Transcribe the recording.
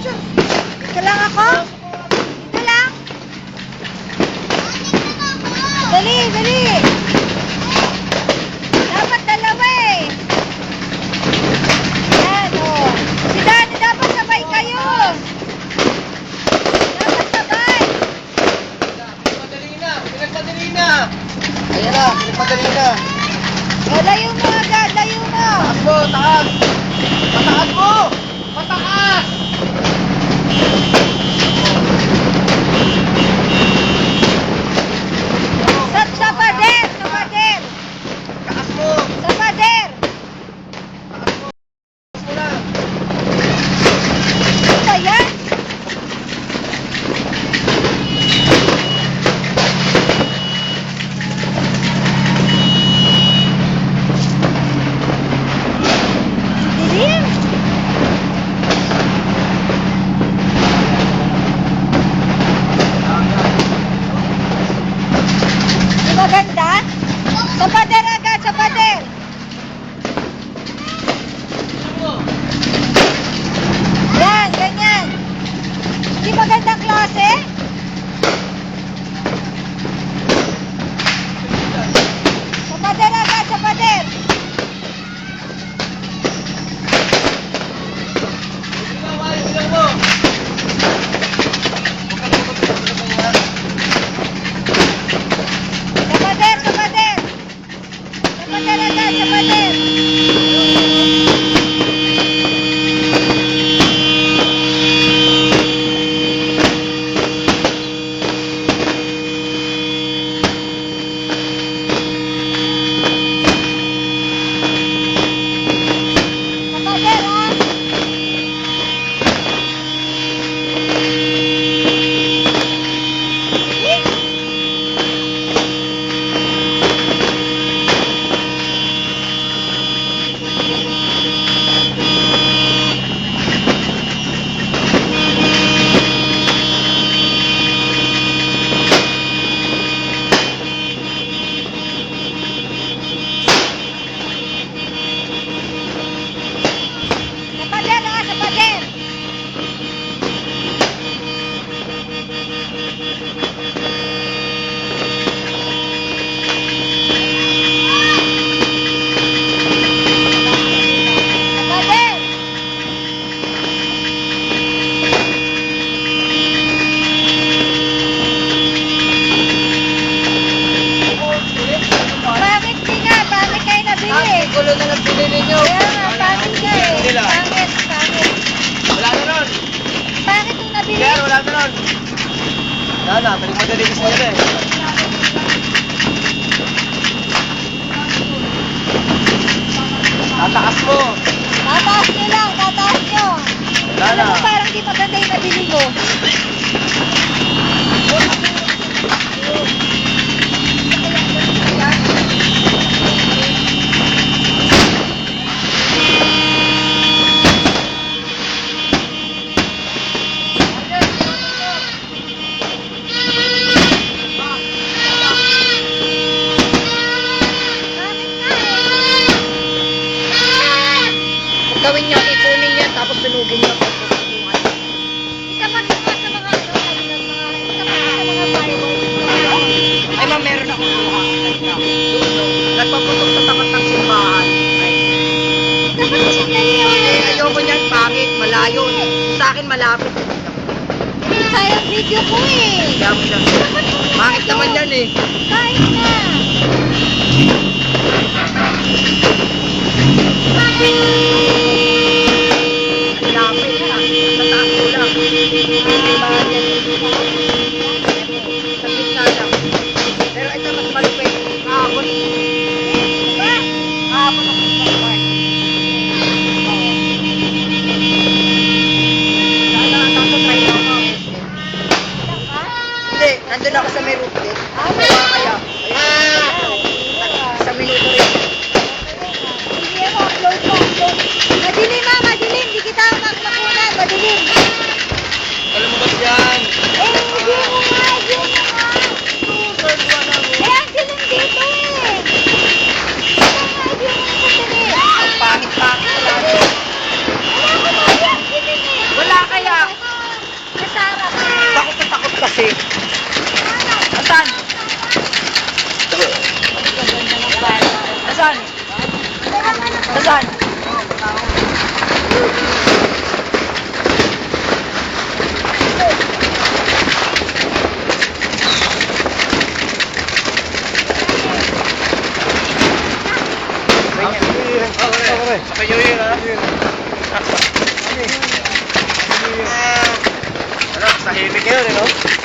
Ito lang ako? Ito lang? Dali, dali. Dapat dalawa eh. Yan, oh. Si Dani, dapat sabay kayo. Dapat sabay. Pinagpadali na! Pinagpadali na! Ayan na, pinagpadali na. O, layo mo agad, layo mo. Taas mo, taas! Pataas mo! Pataas! Sa pader, sa pader. Taas mo! Sa pader. Taas mo! Taas mo na! Ano ba yan? Dilim. Di maganda? Sa pader agad, sa pader. Yan, ganyan. Di magandang klase? Sa pader agad, sa pader. Bilang mo, bilang mo! Sa pader, sa pader. Sa pader agad, sa pader. Sa pader, ah. Sa pader, ah, sa pader. Sa pader. Pangit di nga, pangit kayo nabili. Gulo na lang pinili nyo! Kaya nga, pangit ka eh. Nila. Pangit, pangit. Wala na nun! Pangit yung nabili. Kaya wala na nun! Wala na, pinagpadali gusto nila eh. Tataas mo! Tataas nyo lang, tataas nyo. Wala Alam mo na. parang di maganda yung nabili mo. Gawin niya, ipunin niya, tapos sunugin niya. Itapat mo nga sa mga ano, itapat mo sa mga fireworks. Ay ma'am, meron akong kuha. Nagpaputok sa tapat ng simbahan. Ay, Dapat sandali eh, ayoko niyan, pangit, malayo. Sa akin, malapit. sayang video ko eh. Kaya mo siya. Pangit naman yan eh. Kahit na. Ang lapit na. Sa taas ko lang. Simbahan yan. Sa gitna lang. Pero ito mas malupit. Kahapon. Kahapon ako sa park. Hindi, nandun ako sa may roof din. Kaya, sa minuto rin. Sige mo, upload mo, upload. Madilim ha, madilim. Di kita magmakunan, madilim. Alam mo ba yan? Eh, hindi mo nga, hindi mo nga. Eh, ang dilim dito eh. Ito nga, hindi mo nga sandali. Ang pangit-pangit lagi. Wala ko na, ang dilim eh. Wala kaya. kasi. Asan? Asan? Asan? Happy New Year, ha? Ano, tahimik ngayon, eh, no?